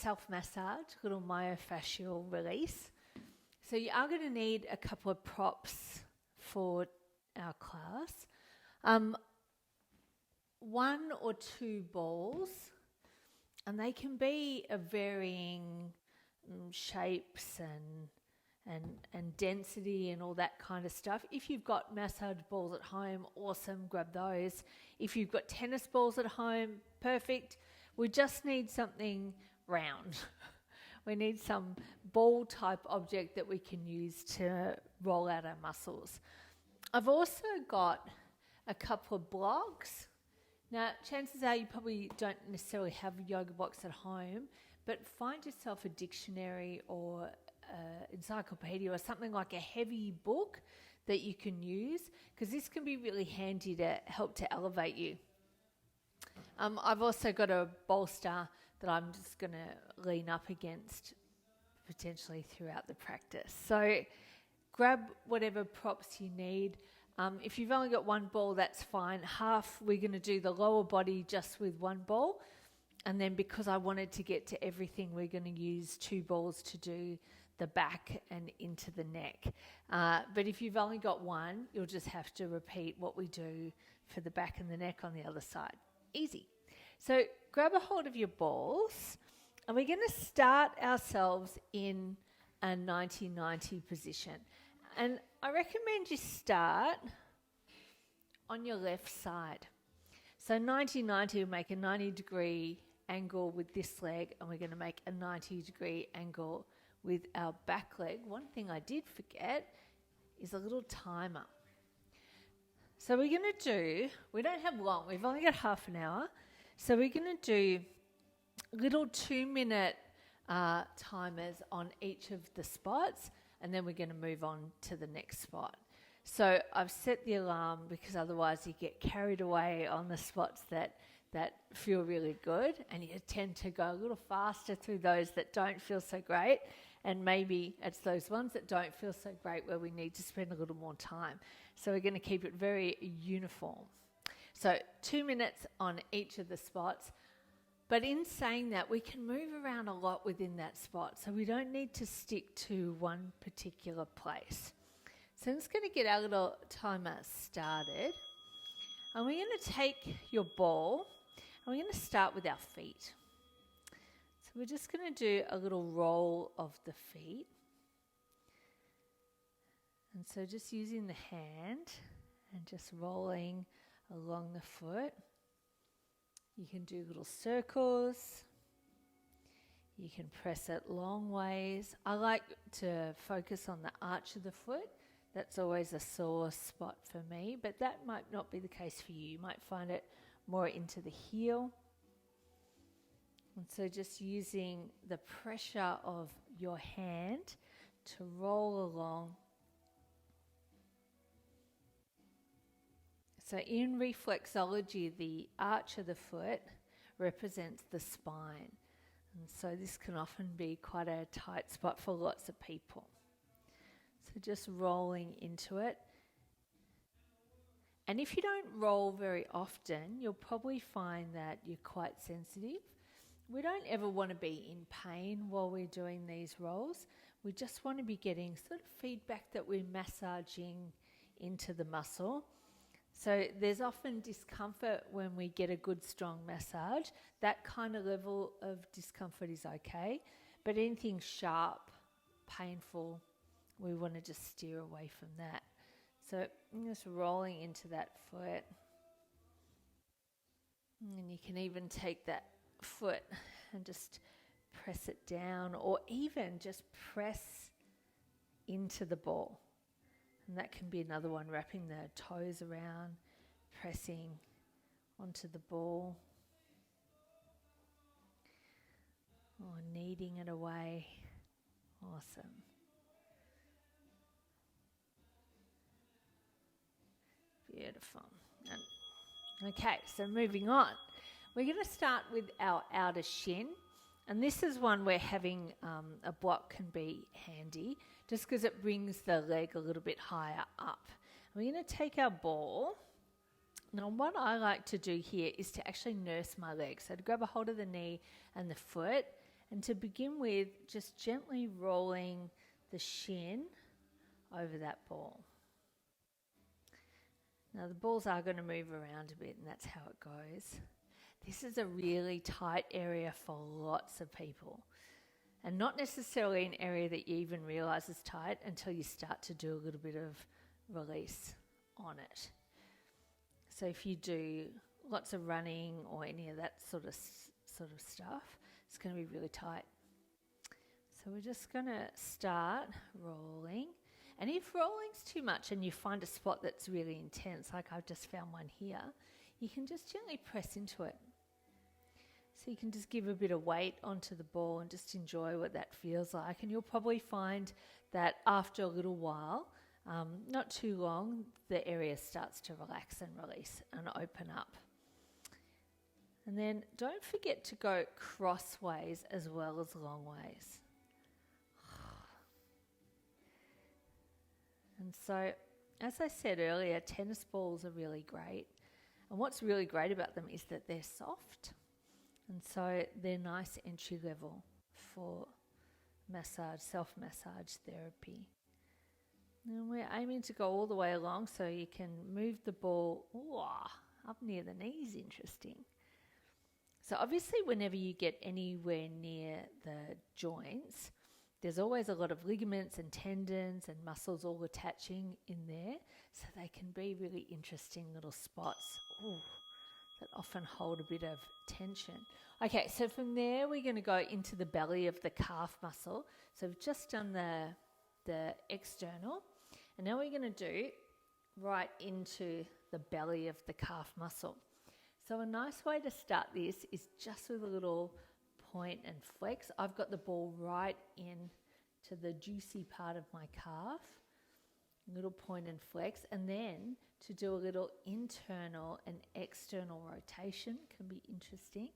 self-massage, little myofascial release. So you are going to need a couple of props for our class. 1 or 2 balls, and they can be of varying shapes and density and all that kind of stuff. If you've got massage balls at home, awesome, grab those. If you've got tennis balls at home, perfect. We just need something round. We need some ball type object that we can use to roll out our muscles. I've also got a couple of blocks. Now, chances are you probably don't necessarily have a yoga box at home, but find yourself a dictionary or encyclopedia or something like a heavy book that you can use, because this can be really handy to help to elevate you. I've also got a bolster that I'm just going to lean up against potentially throughout the practice. So grab whatever props you need. If you've only got 1 ball, that's fine. Half, we're going to do the lower body just with 1 ball. And then because I wanted to get to everything, we're going to use 2 balls to do the back and into the neck. But if you've only got 1, you'll just have to repeat what we do for the back and the neck on the other side. Easy. So grab a hold of your balls, and we're going to start ourselves in a 90-90 position. And I recommend you start on your left side. So 90-90 will make a 90-degree angle with this leg, and we're going to make a 90-degree angle with our back leg. One thing I did forget is a little timer. So we're going to do, we don't have long, we've only got half an hour. So we're going to do little 2-minute timers on each of the spots, and then we're going to move on to the next spot. So I've set the alarm because otherwise you get carried away on the spots that feel really good, and you tend to go a little faster through those that don't feel so great, and maybe it's those ones that don't feel so great where we need to spend a little more time. So we're going to keep it very uniform. So 2 minutes on each of the spots. But in saying that, we can move around a lot within that spot, so we don't need to stick to one particular place. So I'm just going to get our little timer started. And we're going to take your ball, and we're going to start with our feet. So we're just going to do a little roll of the feet. And so just using the hand and just rolling along the foot. You can do little circles. You can press it long ways. I like to focus on the arch of the foot. That's always a sore spot for me, but that might not be the case for you. You might find it more into the heel. And so just using the pressure of your hand to roll along. So in reflexology, the arch of the foot represents the spine. And so this can often be quite a tight spot for lots of people. So just rolling into it. And if you don't roll very often, you'll probably find that you're quite sensitive. We don't ever want to be in pain while we're doing these rolls. We just want to be getting sort of feedback that we're massaging into the muscle. So there's often discomfort when we get a good strong massage. That kind of level of discomfort is okay. But anything sharp, painful, we want to just steer away from that. So I'm just rolling into that foot. And you can even take that foot and just press it down, or even just press into the ball. And that can be another one, wrapping the toes around, pressing onto the ball. Or kneading it away. Awesome. Beautiful. Okay, so moving on. We're going to start with our outer shin. And this is one where having a block can be handy, just because it brings the leg a little bit higher up. We're going to take our ball. Now, what I like to do here is to actually nurse my leg. So to grab a hold of the knee and the foot And to begin with, just gently rolling the shin over that ball. Now the balls are going to move around a bit, and that's how it goes. This is a really tight area for lots of people, and not necessarily an area that you even realise is tight until you start to do a little bit of release on it. So if you do lots of running or any of that sort of stuff, it's going to be really tight. So we're just going to start rolling. And if rolling's too much and you find a spot that's really intense, like I've just found one here, you can just gently press into it. So you can just give a bit of weight onto the ball and just enjoy what that feels like. And you'll probably find that after a little while, not too long, the area starts to relax and release and open up. And then don't forget to go crossways as well as long ways. And so, as I said earlier, tennis balls are really great. And what's really great about them is that they're soft. And so they're nice entry level for massage, self-massage therapy. And we're aiming to go all the way along so you can move the ball up near the knees, interesting. So obviously whenever you get anywhere near the joints, there's always a lot of ligaments and tendons and muscles all attaching in there, so they can be really interesting little spots that often hold a bit of tension. Okay, so from there we're going to go into the belly of the calf muscle. So we've just done the external, and now we're going to do right into the belly of the calf muscle. So a nice way to start this is just with a little point and flex. I've got the ball right in to the juicy part of my calf, little point and flex, and then to do a little internal and external rotation can be interesting.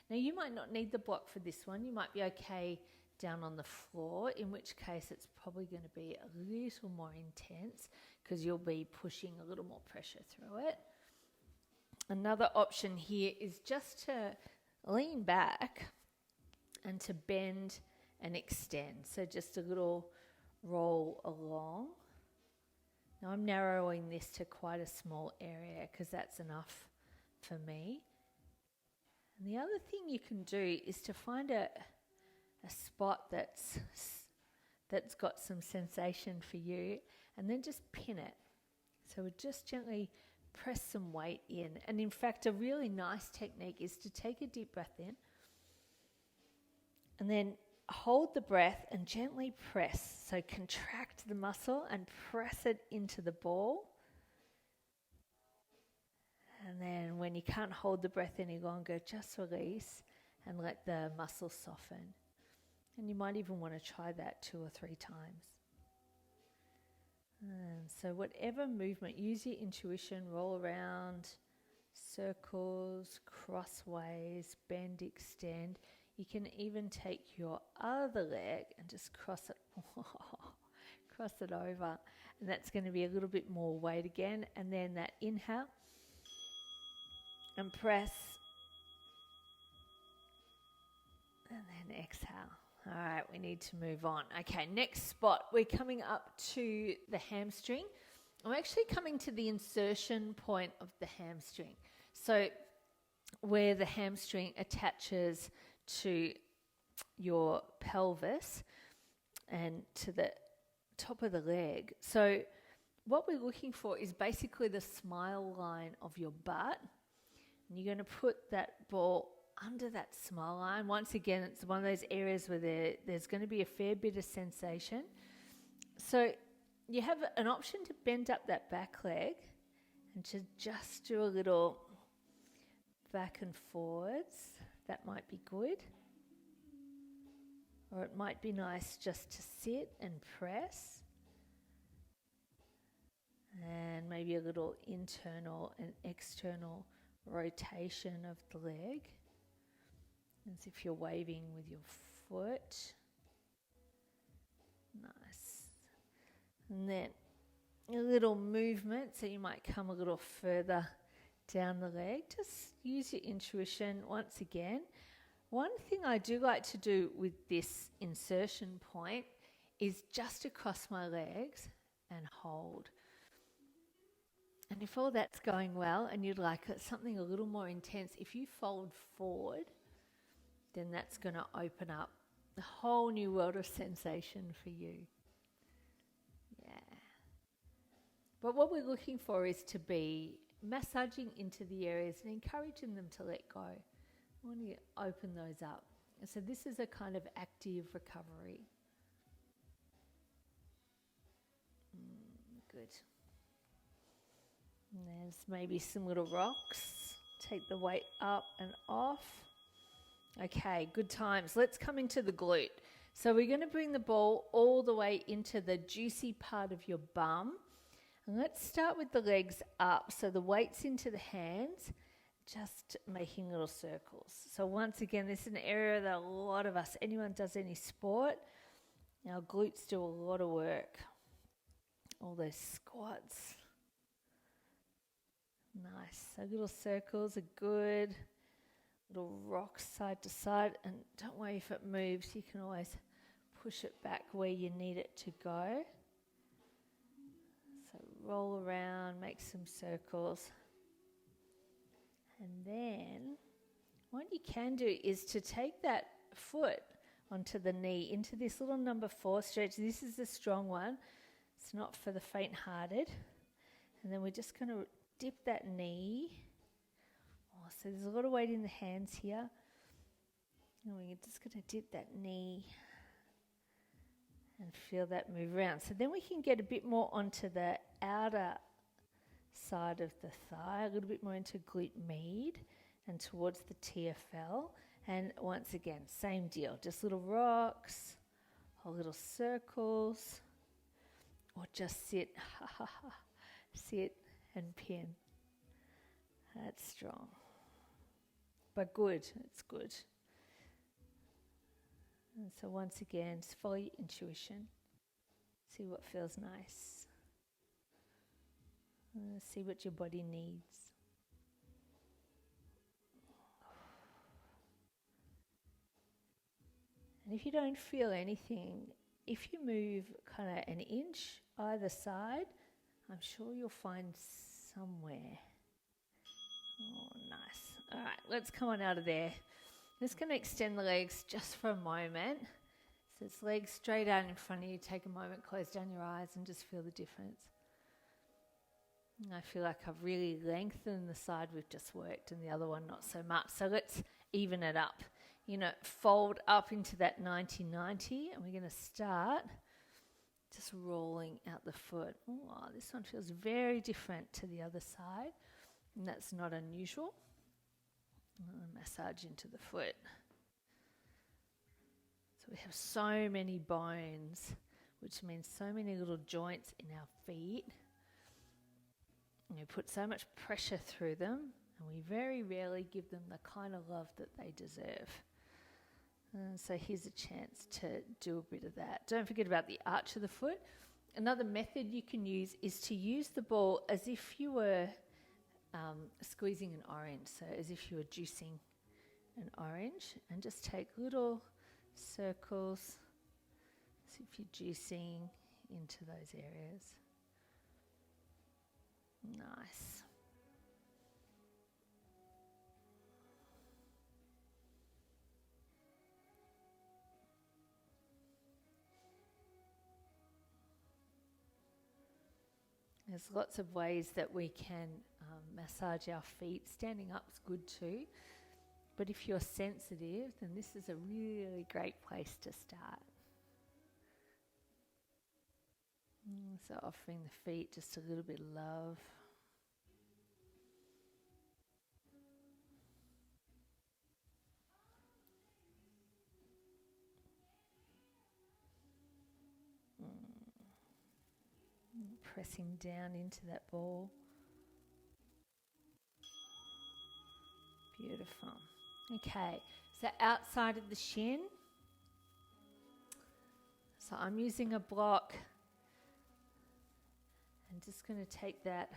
Now you might not need the block for this one. You might be okay down on the floor, in which case it's probably going to be a little more intense because you'll be pushing a little more pressure through it. Another option here is just to lean back and to bend and extend. So just a little roll along. Now I'm narrowing this to quite a small area because that's enough for me. And the other thing you can do is to find a spot that's got some sensation for you, and then just pin it. So we just gently press some weight in. And in fact, a really nice technique is to take a deep breath in and then hold the breath and gently press. So contract the muscle and press it into the ball. And then when you can't hold the breath any longer, just release and let the muscle soften. And you might even want to try that 2 or 3 times. And so whatever movement, use your intuition, roll around, circles, crossways, bend, extend. You can even take your other leg and just cross it over. And that's going to be a little bit more weight again. And then that inhale and press. And then exhale. All right, we need to move on. Okay, next spot. We're coming up to the hamstring. I'm actually coming to the insertion point of the hamstring. So where the hamstring attaches to your pelvis and to the top of the leg. So what we're looking for is basically the smile line of your butt. And you're going to put that ball under that smile line. Once again, it's one of those areas where there's going to be a fair bit of sensation. So you have an option to bend up that back leg and to just do a little back and forwards. That might be good. Or it might be nice just to sit and press. And maybe a little internal and external rotation of the leg, as if you're waving with your foot. Nice. And then a little movement, so you might come a little further down the leg. Just use your intuition once again. One thing I do like to do with this insertion point is just across my legs and hold. And if all that's going well and you'd like something a little more intense, if you fold forward, then that's going to open up a whole new world of sensation for you. Yeah. But what we're looking for is to be massaging into the areas and encouraging them to let go. We want to open those up. And so this is a kind of active recovery. Good. And there's maybe some little rocks. Take the weight up and off. Okay, good times. Let's come into the glute. So we're going to bring the ball all the way into the juicy part of your bum. And let's start with the legs up. So the weight's into the hands, just making little circles. So once again, this is an area that a lot of us, anyone does any sport, our glutes do a lot of work. All those squats. Nice. So little circles are good. Little rocks side to side. And don't worry if it moves. You can always push it back where you need it to go. So roll around, make some circles. And then what you can do is to take that foot onto the knee into this little number 4 stretch. This is the strong one. It's not for the faint-hearted. And then we're just going to dip that knee. Oh, so there's a lot of weight in the hands here. And we're just going to dip that knee and feel that move around. So then we can get a bit more onto the outer side of the thigh, a little bit more into glute med and towards the TFL. And once again, same deal, just little rocks or little circles. Or just sit, sit and pin. That's strong. But good, it's good. And so once again, just follow your intuition. See what feels nice. See what your body needs. And if you don't feel anything, if you move kind of an inch either side, I'm sure you'll find somewhere. Oh, nice. All right, let's come on out of there. Just going to extend the legs just for a moment. So it's legs straight out in front of you. Take a moment, close down your eyes and just feel the difference. And I feel like I've really lengthened the side we've just worked and the other one not so much. So let's even it up. Fold up into that 90-90 and we're going to start just rolling out the foot. Oh, this one feels very different to the other side, and that's not unusual. Massage into the foot. So we have so many bones, which means so many little joints in our feet. And we put so much pressure through them, and we very rarely give them the kind of love that they deserve. So here's a chance to do a bit of that. Don't forget about the arch of the foot. Another method you can use is to use the ball as if you were squeezing an orange, so as if you were juicing an orange, and just take little circles as if you're juicing into those areas. Nice. There's lots of ways that we can massage our feet. Standing up is good too. But if you're sensitive, then this is a really great place to start. So offering the feet just a little bit of love. Pressing down into that ball. Beautiful. Okay, so outside of the shin. So I'm using a block. I'm just going to take that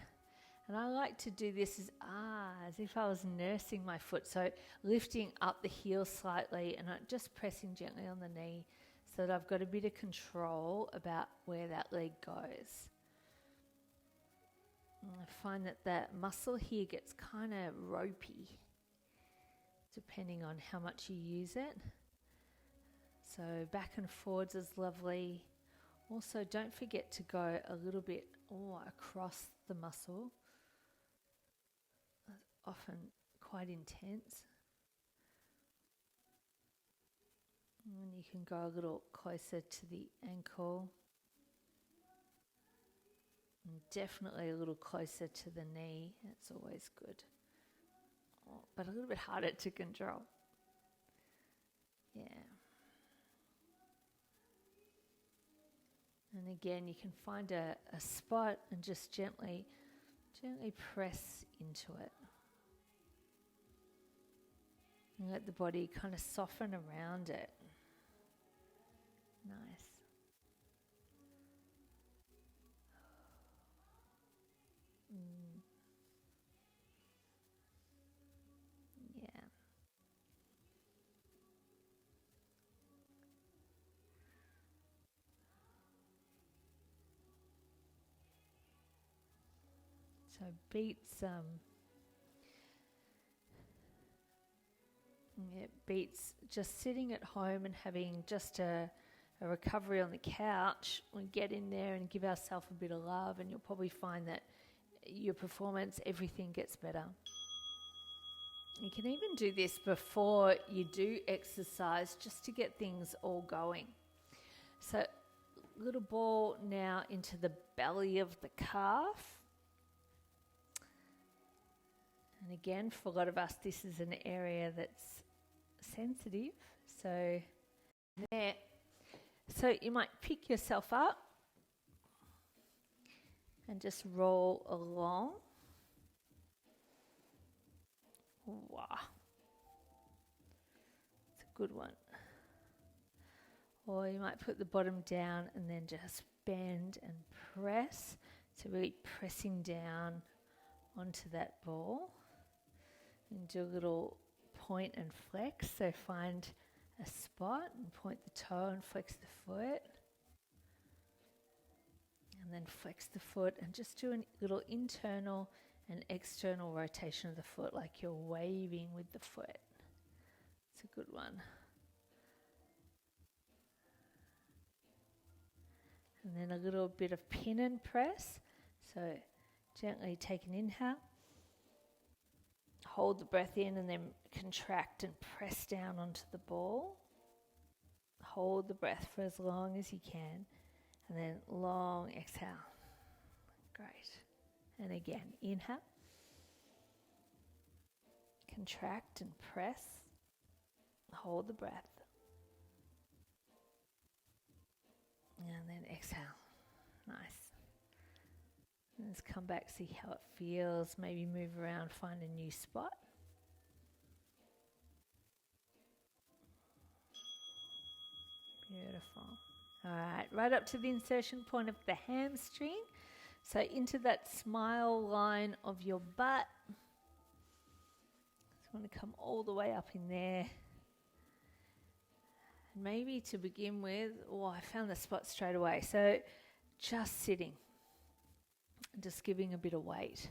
And I like to do this as if I was nursing my foot. So lifting up the heel slightly and just pressing gently on the knee so that I've got a bit of control about where that leg goes. And I find that muscle here gets kind of ropey depending on how much you use it. So back and forwards is lovely. Also, don't forget to go a little bit across the muscle. That's often quite intense. And you can go a little closer to the ankle. And definitely a little closer to the knee. That's always good. But a little bit harder to control. Yeah. And again, you can find a spot and just gently press into it. And let the body kind of soften around it. Nice. Yeah. So it beats just sitting at home and having just a recovery on the couch. We get in there and give ourselves a bit of love, and you'll probably find that your performance, everything gets better. You can even do this before you do exercise just to get things all going. So little ball now into the belly of the calf. And again, for a lot of us, this is an area that's sensitive. So there. So you might pick yourself up and just roll along. Wow. It's a good one. Or you might put the bottom down and then just bend and press. So really pressing down onto that ball. And do a little point and flex. So find a spot and point the toe and flex the foot. And then flex the foot and just do a little internal and external rotation of the foot, like you're waving with the foot. It's a good one. And then a little bit of pin and press. So gently take an inhale. Hold the breath in and then contract and press down onto the ball. Hold the breath for as long as you can. And then long exhale. Great. And again, inhale. Contract and press. Hold the breath. And then exhale. Nice. And let's come back, see how it feels. Maybe move around, find a new spot. Beautiful. All right, right up to the insertion point of the hamstring. So into that smile line of your butt. So you want to come all the way up in there. And maybe to begin with, I found the spot straight away. So just sitting. Just giving a bit of weight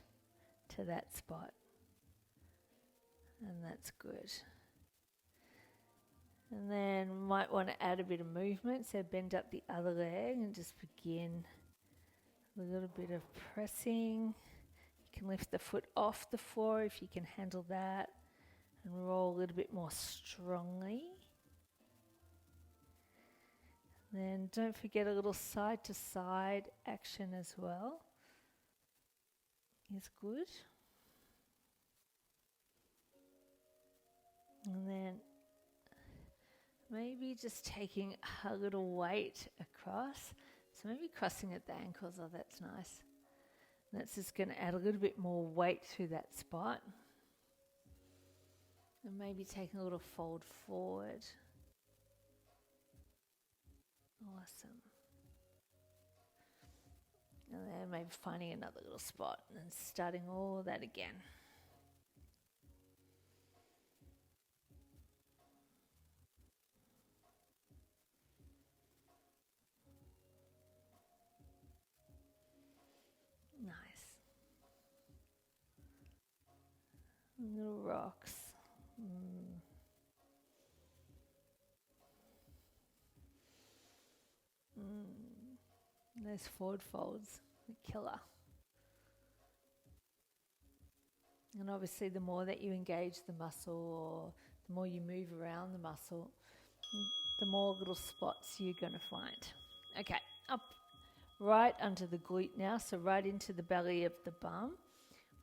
to that spot. And that's good. And then might want to add a bit of movement. So bend up the other leg and just begin a little bit of pressing. You can lift the foot off the floor if you can handle that. And roll a little bit more strongly. Then don't forget a little side to side action as well. Is good. And then maybe just taking a little weight across. So maybe crossing at the ankles. Oh, that's nice. And that's just going to add a little bit more weight through that spot. And maybe taking a little fold forward. Awesome. And then maybe finding another little spot and starting all that again. Nice. Little rocks. Those forward folds, the killer. And obviously the more that you engage the muscle or the more you move around the muscle, the more little spots you're going to find. Okay, up right under the glute now, so right into the belly of the bum.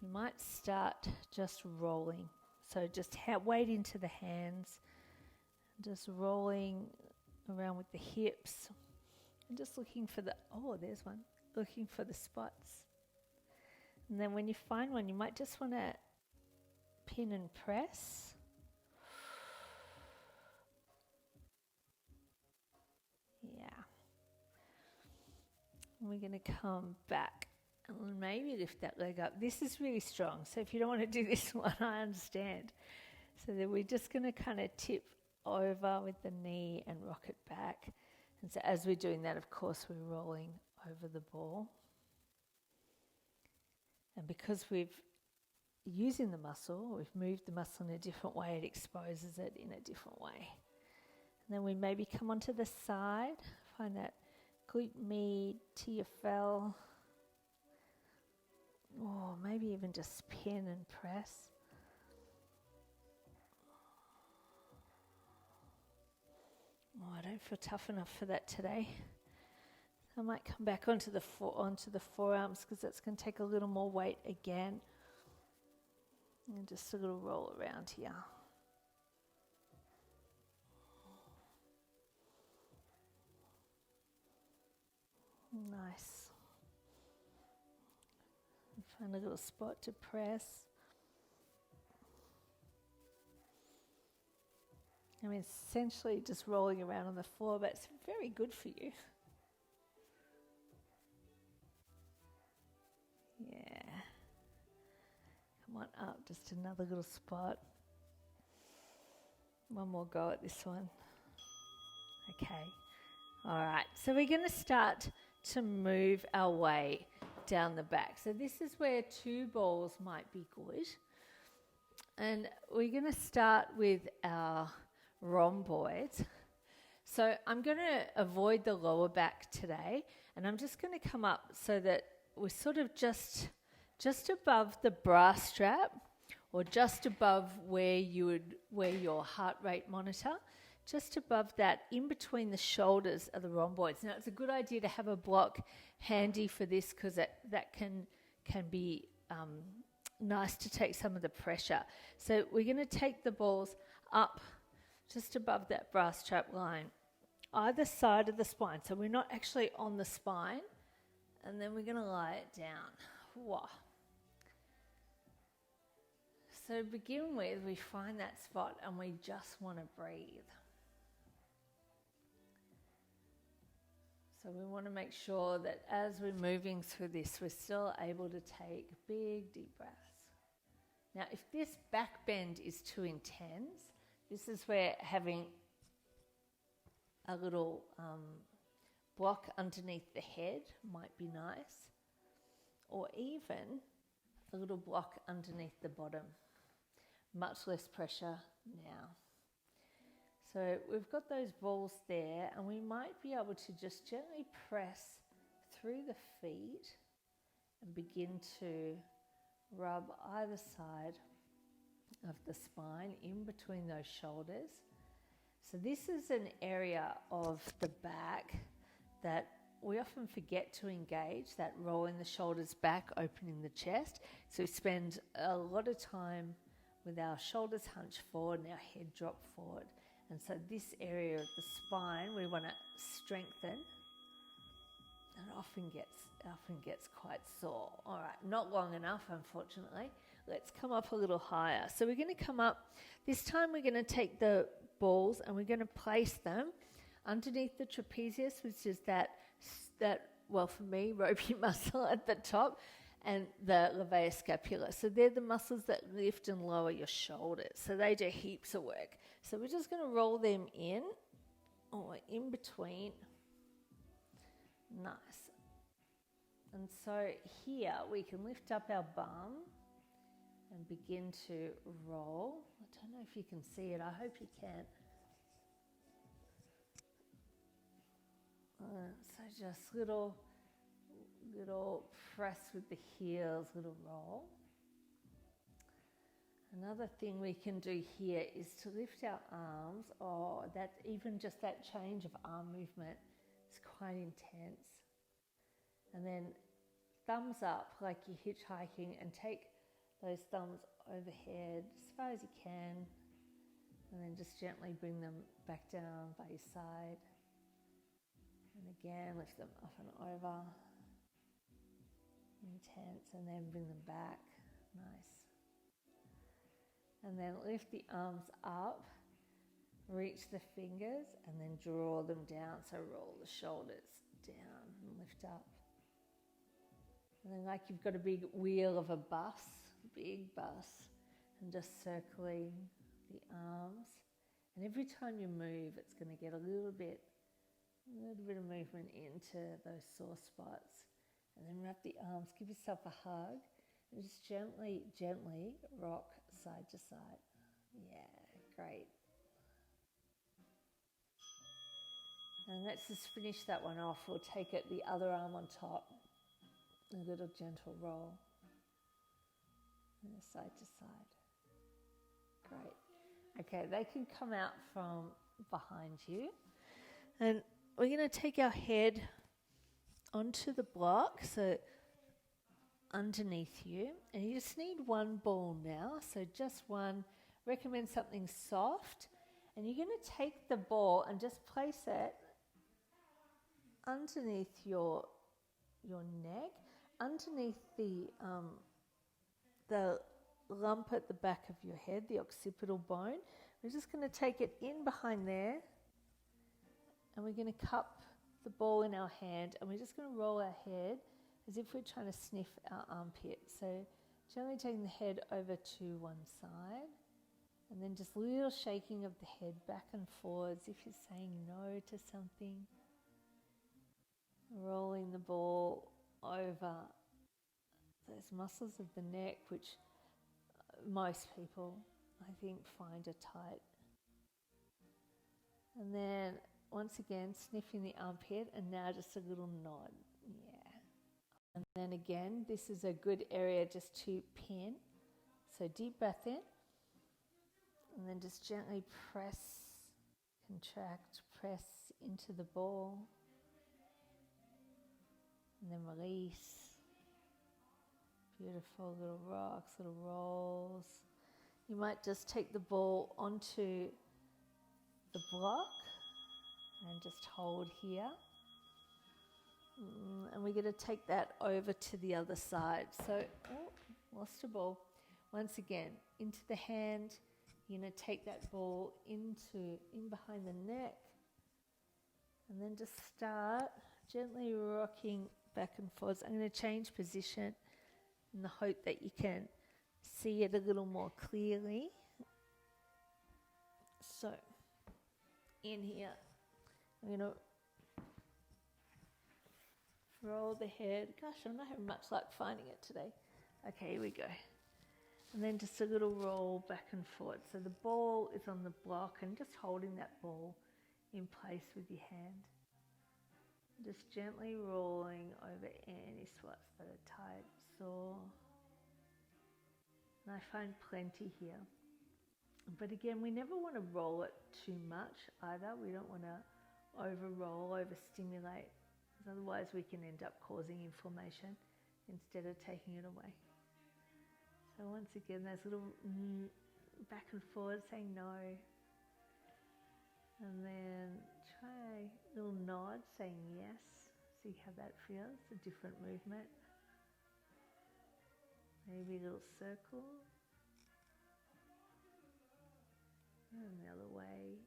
We might start just rolling. So just weight into the hands, just rolling around with the hips, and just looking for there's one, looking for the spots. And then when you find one, you might just want to pin and press. Yeah. And we're going to come back and maybe lift that leg up. This is really strong, so if you don't want to do this one, I understand. So then we're just going to kind of tip over with the knee and rock it back. And so as we're doing that, of course, we're rolling over the ball. And because we've using the muscle, we've moved the muscle in a different way, it exposes it in a different way. And then we maybe come onto the side, find that glute med, TFL, or maybe even just pin and press. Oh, I don't feel tough enough for that today. I might come back onto the forearms because that's going to take a little more weight again. And just a little roll around here. Nice. Find a little spot to press. I mean, essentially just rolling around on the floor, but it's very good for you. Yeah. Come on up, just another little spot. One more go at this one. Okay. All right, so we're going to start to move our way down the back. So this is where two balls might be good. And we're going to start with our rhomboids. So I'm going to avoid the lower back today, and I'm just going to come up so that we're sort of just above the bra strap, or just above where you would wear your heart rate monitor, just above that, in between the shoulders are the rhomboids. Now, it's a good idea to have a block handy for this because that can be nice to take some of the pressure. So we're going to take the balls up just above that bra strap line, either side of the spine. So we're not actually on the spine, and then we're going to lie it down. Whoa. So to begin with, we find that spot and we just want to breathe. So we want to make sure that as we're moving through this, we're still able to take big, deep breaths. Now, if this back bend is too intense, this is where having a little block underneath the head might be nice, or even a little block underneath the bottom. Much less pressure now. So we've got those balls there, and we might be able to just gently press through the feet and begin to rub either side of the spine in between those shoulders. So this is an area of the back that we often forget to engage, that rolling the shoulders back, opening the chest. So we spend a lot of time with our shoulders hunched forward and our head dropped forward. And so this area of the spine we want to strengthen, and often gets quite sore. All right, not long enough, unfortunately. Let's come up a little higher. So we're going to come up. This time we're going to take the balls and we're going to place them underneath the trapezius, which is that well, for me, ropey muscle at the top and the levator scapula. So they're the muscles that lift and lower your shoulders. So they do heaps of work. So we're just going to roll them in or in between. Nice. And so here we can lift up our bum and begin to roll. I don't know if you can see it. I hope you can. So just little press with the heels, little roll. Another thing we can do here is to lift our arms. Oh, that even just that change of arm movement is quite intense. And then thumbs up like you're hitchhiking, and take those thumbs overhead as far as you can, and then just gently bring them back down by your side. And again, lift them up and over. Intense, and then bring them back. Nice. And then lift the arms up, reach the fingers, and then draw them down. So roll the shoulders down and lift up. And then like you've got a big wheel of a bus, big bus, and just circling the arms. And every time you move, it's going to get a little bit of movement into those sore spots. And then wrap the arms, give yourself a hug, and just gently rock side to side. Yeah, great. And let's just finish that one off. We'll take it the other arm on top. A little gentle roll. And side to side. Great. Okay, they can come out from behind you. And we're going to take our head onto the block, so underneath you. And you just need one ball now, so just one. Recommend something soft. And you're going to take the ball and just place it underneath your neck, underneath the lump at the back of your head, the occipital bone. We're just going to take it in behind there, and we're going to cup the ball in our hand, and we're just going to roll our head as if we're trying to sniff our armpit. So gently taking the head over to one side, and then just a little shaking of the head back and forwards if you're saying no to something. Rolling the ball over those muscles of the neck, which most people, I think, find are tight. And then once again, sniffing the armpit, and now just a little nod. Yeah. And then again, this is a good area just to pin. So deep breath in, and then just gently press, contract, press into the ball. And then release. Beautiful little rocks, little rolls. You might just take the ball onto the block and just hold here. And we're going to take that over to the other side. So, lost a ball. Once again, into the hand. You're going to take that ball in behind the neck. And then just start gently rocking back and forth. I'm going to change position in the hope that you can see it a little more clearly. So, in here, I'm going to roll the head. Gosh, I'm not having much luck finding it today. Okay, here we go. And then just a little roll back and forth. So the ball is on the block, and just holding that ball in place with your hand. Just gently rolling over any spots that are tight, sore. And I find plenty here. But again, we never want to roll it too much either. We don't want to over-roll, over-stimulate, because otherwise we can end up causing inflammation instead of taking it away. So once again, there's a little back and forward saying no. And then try a little nod saying yes. See how that feels, a different movement. Maybe a little circle. And the other way.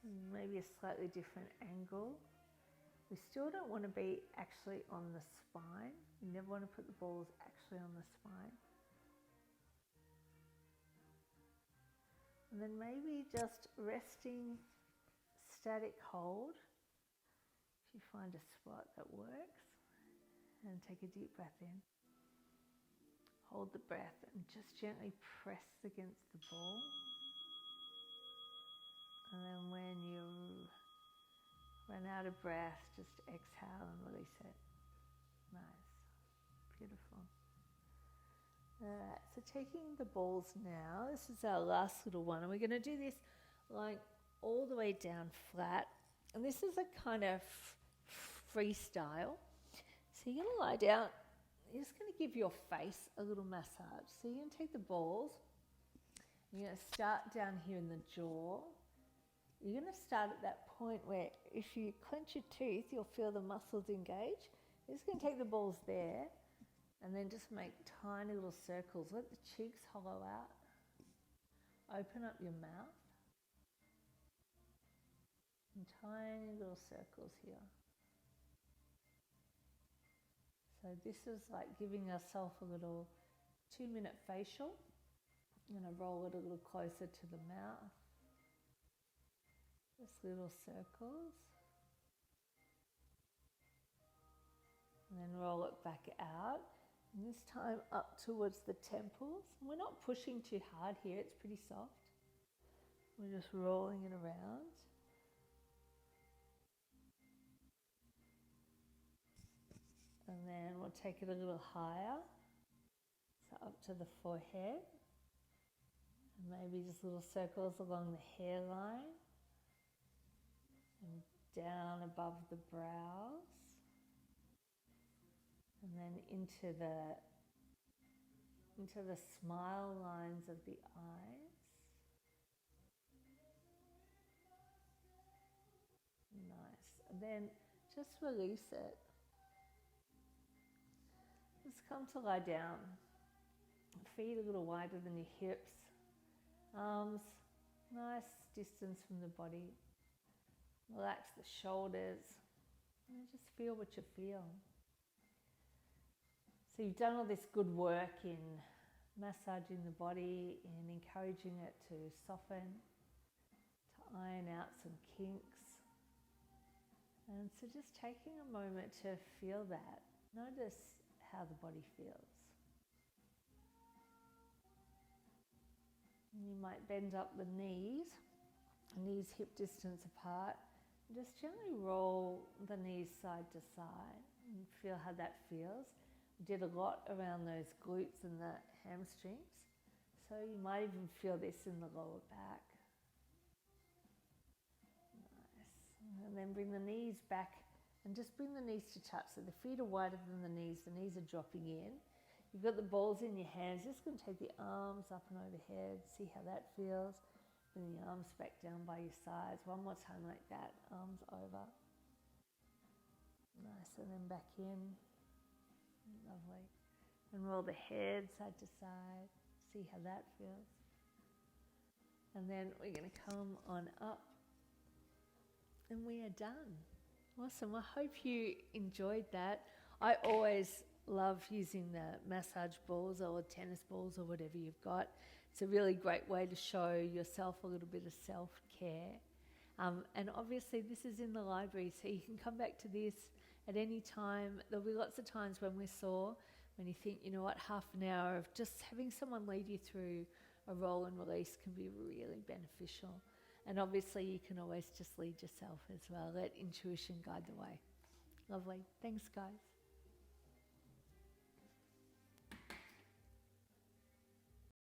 And maybe a slightly different angle. We still don't want to be actually on the spine. You never want to put the balls actually on the spine. And then maybe just resting static hold. If you find a spot that works, and take a deep breath in. Hold the breath and just gently press against the ball. And then when you run out of breath, just exhale and release it. Nice. Beautiful. Alright, so taking the balls now, this is our last little one, and we're going to do this lying all the way down flat. And this is a kind of freestyle. So you're going to lie down, you're just going to give your face a little massage. So you're going to take the balls, you're going to start down here in the jaw. You're going to start at that point where if you clench your teeth, you'll feel the muscles engage. You're just going to take the balls there and then just make tiny little circles. Let the cheeks hollow out. Open up your mouth. And tiny little circles here. So this is like giving ourselves a little 2-minute facial. I'm going to roll it a little closer to the mouth. Just little circles. And then roll it back out. And this time up towards the temples. We're not pushing too hard here, it's pretty soft. We're just rolling it around. And then we'll take it a little higher. So up to the forehead. And maybe just little circles along the hairline. And down above the brows. And then into the smile lines of the eyes. Nice. And then just release it. Just come to lie down. Feet a little wider than your hips. Arms, nice distance from the body. Relax the shoulders. And just feel what you feel. So you've done all this good work in massaging the body and encouraging it to soften, to iron out some kinks. And so just taking a moment to feel that. Notice how the body feels. And you might bend up the knees hip distance apart. And just gently roll the knees side to side and feel how that feels. We did a lot around those glutes and the hamstrings. So you might even feel this in the lower back. Nice. And then bring the knees back and just bring the knees to touch. So the feet are wider than the knees are dropping in. You've got the balls in your hands. Just going to take the arms up and overhead. See how that feels. Bring the arms back down by your sides. One more time like that. Arms over. Nice. And then back in. Lovely. And roll the head side to side. See how that feels. And then we're going to come on up. And we are done. Awesome. I hope you enjoyed that. I always love using the massage balls or tennis balls or whatever you've got. It's a really great way to show yourself a little bit of self-care. And obviously this is in the library, so you can come back to this at any time. There'll be lots of times when we're sore, when you think, you know what, half an hour of just having someone lead you through a roll and release can be really beneficial. And obviously you can always just lead yourself as well. Let intuition guide the way. Lovely. Thanks, guys.